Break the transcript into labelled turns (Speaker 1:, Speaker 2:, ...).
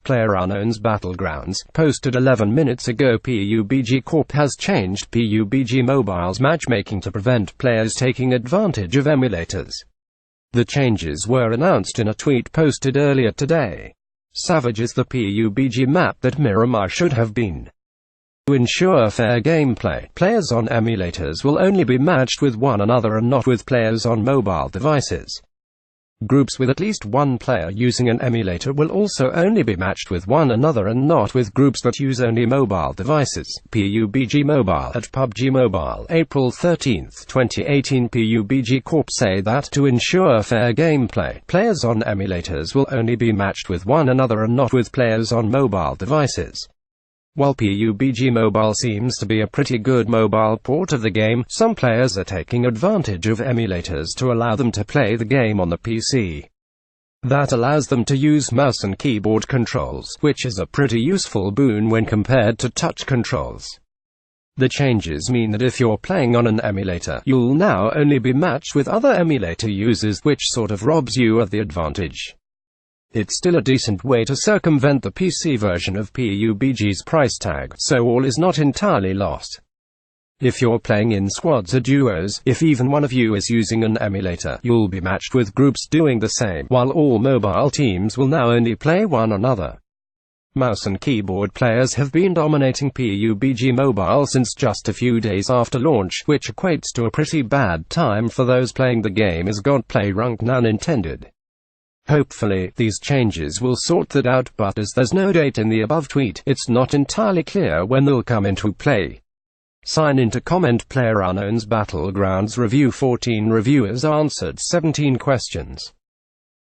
Speaker 1: PlayerUnknown's Battlegrounds, posted 11 minutes ago. PUBG Corp has changed PUBG Mobile's matchmaking to prevent players taking advantage of emulators. The changes were announced in a tweet posted earlier today. Savage is the PUBG map that Miramar should have been. To ensure fair gameplay, players on emulators will only be matched with one another and not with players on mobile devices. Groups with at least one player using an emulator will also only be matched with one another and not with groups that use only mobile devices. PUBG Mobile. At PUBG Mobile, April 13, 2018, PUBG Corp say that to ensure fair gameplay, players on emulators will only be matched with one another and not with players on mobile devices. While PUBG Mobile seems to be a pretty good mobile port of the game, some players are taking advantage of emulators to allow them to play the game on the PC. That allows them to use mouse and keyboard controls, which is a pretty useful boon when compared to touch controls. The changes mean that if you're playing on an emulator, you'll now only be matched with other emulator users, which sort of robs you of the advantage. It's still a decent way to circumvent the PC version of PUBG's price tag, so all is not entirely lost. If you're playing in squads or duos, if even one of you is using an emulator, you'll be matched with groups doing the same, while all mobile teams will now only play one another. Mouse and keyboard players have been dominating PUBG Mobile since just a few days after launch, which equates to a pretty bad time for those playing the game as God PlayerUnknown intended. Hopefully, these changes will sort that out, but as there's no date in the above tweet, it's not entirely clear when they'll come into play. Sign in to comment. PlayerUnknown's Battlegrounds review. 14 reviewers answered 17 questions.